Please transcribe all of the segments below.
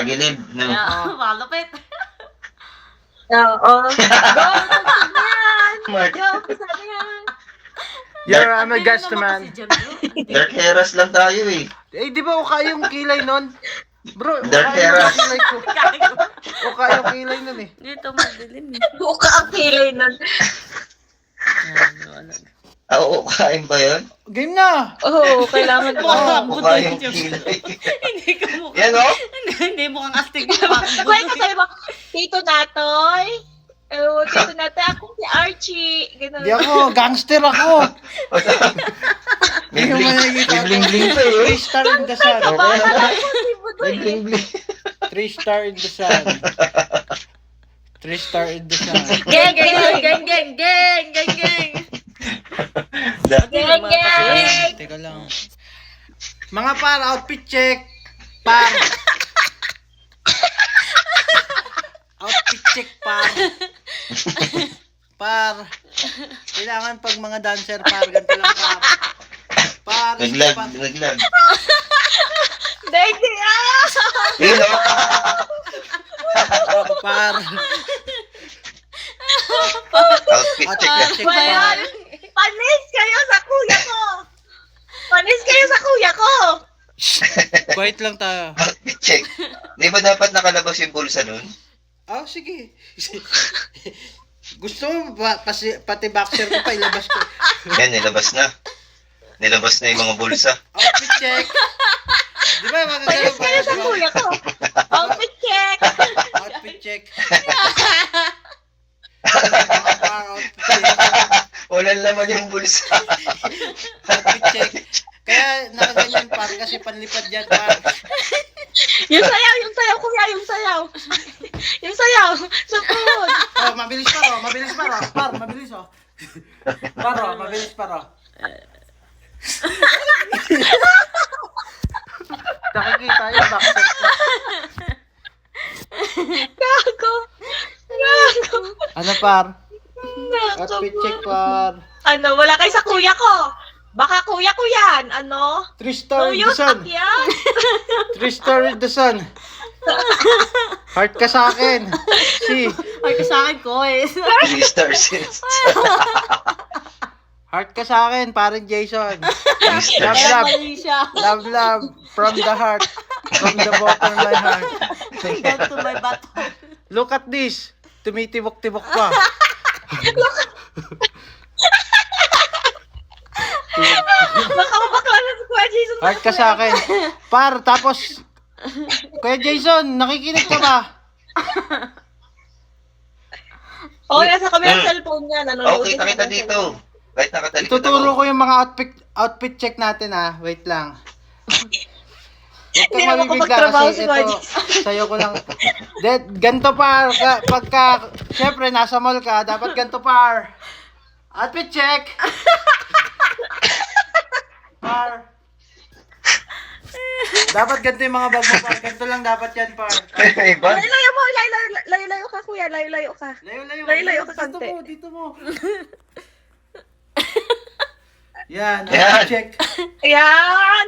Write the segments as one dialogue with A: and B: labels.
A: tagilid. No?
B: Malupit.
C: Oo. Go!
A: Mark,
C: Go! Umpisa na yan.
D: You're I'm a guest man.
A: Dark Heras lang tayo eh.
D: Eh, di ba uka yung kilay nun? Bro,
A: Dark
D: uka yung
A: Heras.
D: kilay ko. Uka yung kilay nun eh.
B: Dito madilim eh.
C: Buka ang kilay nun.
A: Oo, kain ba yun?
D: Game na!
C: Oo, kailangan mo.
A: Oo, kain yung kilay.
B: Hindi ka mukha.
A: Yan o?
B: Hindi mukhang astig.
C: Kwento sa'yo mo, Tito Natoy. Tito Natoy, ako si Archie. Ganun.
D: Di ako, gangster ako.
A: May
D: Hindi mo
A: bling,
D: makikita
A: may
D: ako.
A: bling bling pa eh.
D: 3 star in the sun.
A: Okay.
C: Si Budoy.
A: May bling bling.
D: 3 star in the sun. 3 star in the sun.
B: Geng, geng, geng, geng, geng, geng, geng.
C: Geng, geng.
D: Teka lang. Mga par, outfit check. Par. Outfit check, par. Par. Kailangan pag mga dancer, par, ganito lang, par. Par.
A: Naglag,
D: par.
A: naglag.
C: Hindi,
A: Yun o.
D: Oh, par.
A: Outfit check na.
D: Outfit check, par.
C: Panis kayo sa kuya ko. Panis kayo sa kuya ko.
D: Quiet lang tayo.
A: Outfit check. Di ba dapat nakalabas yung bulsa nun?
D: Oh, sige. Gusto mo pati boxer ko pa ilabas ko.
A: Yan, nilabas na. Nilabas na yung mga bulsa.
D: Outfit check. Di ba magagalaw
C: Panis kayo sa kuya ko. Outfit check.
D: Outfit check. Outfit check.
A: Walang laman yung bulsa.
D: Outfit check. Kaya nakaganyan par kasi panlipad yan par.
C: Yung sayaw, kuya, yung sayaw. Yung sayaw, sa food.
D: Oh, mabilis par oh, mabilis par oh. Par, mabilis oh. Par oh, mabilis par oh. Nakikita yung boxer ko.
C: Gago. Gago.
D: Ano par?
C: Gago.
D: Outfit check par.
C: Ano, wala kayo sa kuya ko. Baka kuya ko yan, ano?
D: 3 star in the
C: Tuyot
D: sun.
C: at yan.
D: 3 star in the sun. Heart ka sa akin. Si.
B: Ay, sa akin ko eh.
A: 3 stars.
D: Heart ka sa akin, parang Jason.
A: 3 stars.
D: Love, love.
B: Mali siya.
D: Love, love. From the heart. From the bottom of my heart.
B: Down to my bottom.
D: Look at this. Tumitibok-tibok pa.
C: Baka mabakla na si Kuya Jason.
D: Heart ka sa akin. Par, tapos, Kuya Jason, nakikinig ka ba?
C: Oo, nasa kami ang cellphone niya. Nanonood
A: Okay,
C: din
A: kita
C: siya ng
A: dito. Kahit nakatalikod
D: Ituturo
A: ako.
D: ko yung mga outfit check natin ha. Wait lang. Huwag
C: Hindi
D: kang
C: naman
D: mabibigla
C: kapagtrabaho
D: kasi
C: si Kuya
D: ito,
C: Jason.
D: sa'yo ko lang. Ganito par, pagka, syempre nasa mall ka, dapat ganito par. Outfit check. Par. Dapat ganito yung mga bag mo par. Ganito lang dapat yan par.
A: Iba?
C: Layo mo, layo ka kuya, layo ka.
D: Layo-layo.
C: Layo-layo ka
D: Dito
C: konti.
D: mo, dito mo. Yan,
A: Yan.
D: outfit check.
C: Ayan!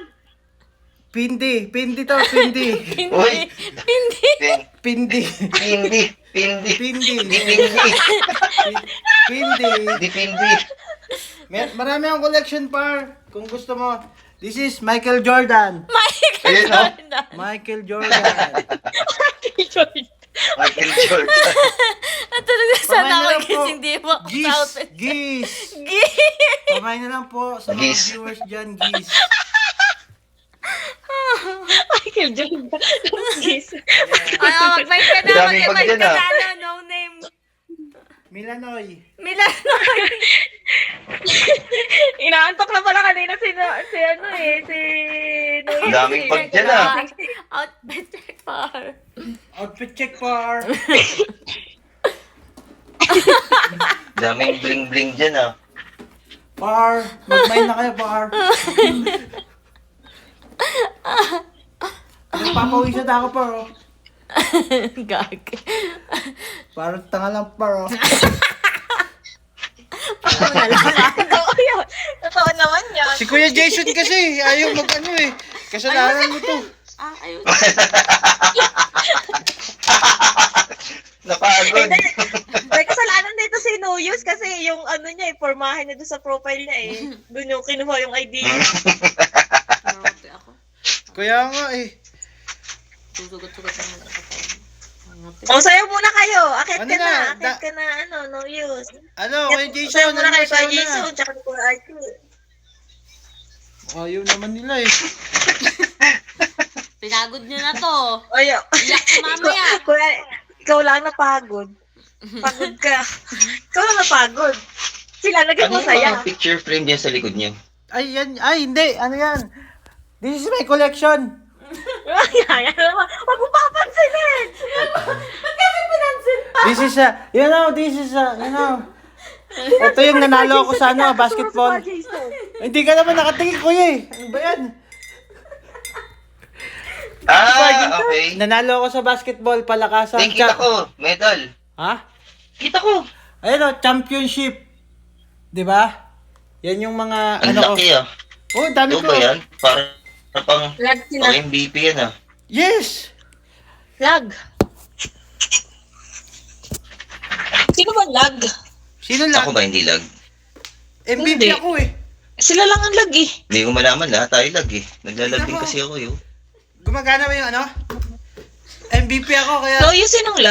D: Pindi to, pindi.
A: Uy!
D: Pindi.
A: Pindi! Pindi!
D: Pindi.
A: Di pindi!
D: Pindi.
A: Di pindi!
D: Marami akong collection par. Kung gusto mo. This is Michael Jordan.
A: Ayun o!
D: Michael Jordan.
A: Michael Jordan.
B: Natulog na sana
D: Pamain na
B: ako
D: lang
B: kasi
D: po.
B: hindi mo ako sa
D: Gis.
B: outfit.
D: Gis. Pamain na lang po sa mga
A: Gis.
D: viewers dyan, Gis.
C: Michael Jordan. Yes.
B: Ay, mag-mic ka na,
A: Daming
B: mag-mic
A: pag
B: ka
A: dyan, ah.
B: na, ano, no name.
D: Milanoy.
B: Milanoy.
C: Inaantok na pala kanina si ano eh, si
A: Ang daming pag dyan ah.
B: Outfit check par.
D: Outfit check par.
A: Daming bling-bling dyan ah.
D: Par. Mag-mine na kayo, par. Nagpapawisan ako, par. Oh.
B: Gag.
D: Parang tanga lang, par. Oh.
C: Totoo yun. Totoo naman yan.
D: Si Kuya Jason kasi, ayaw mag-ano eh. Kasalanan mo to.
B: Ah, ayun.
C: bahay niya doon sa profile niya eh. Doon yung kinuha yung ID.
B: Nangati ako.
D: Kaya nga eh.
B: Susugot-sugot na mga kapatid. Nangati.
C: O, sayo muna kayo. Akit
D: Ano
C: ka
D: na?
C: na. Akit ka na, no use.
D: Ano, kay
C: Sayo
D: Jason,
C: muna kayo kay
D: ano
C: Jason,
D: na?
C: tsaka kay RQ.
D: Ayaw naman nila eh.
B: Pinagod niyo na to.
C: Ayo.
B: Iyak ka mamaya.
C: Kuya, ikaw lang napagod. Pagod ka. Ikaw lang napagod. Sila naging
A: Ano yung
C: masaya.
A: mga picture frame dyan sa likod niyo?
D: Ay, yan. Ay, hindi. Ano yan? This is my collection.
C: Ay, wag mo papansinin. Kasi pinansin pa.
D: This is ito yung nanalo ako sa ano, basketball. Hindi ka naman nakatingin, kuya eh. Ano ba yan?
A: Okay.
D: Nanalo ako sa basketball, palakasan.
A: Hindi, kita ko. Medal.
D: Ha?
A: Kita ko.
D: Ayun o, championship. Di ba? Yan yung mga,
A: Ang
D: ano ko.
A: laki ah.
D: Oh, dami
A: Ito
D: ko.
A: ba yan? Parang
C: Lag
A: pang
C: sila.
A: MVP yan ah.
D: Yes!
C: Lag. Sino ba lag?
D: Sino lang?
A: Ako ba hindi lag?
D: MVP
C: Hindi.
D: ako eh.
C: Sila lang ang lag eh.
A: Hindi ko malaman lahat tayo lag eh. Naglalag din
D: Tignan mo.
A: kasi ako yun.
D: Gumagana ba yung ano? MVP ako kaya...
C: So, yung sinong lag?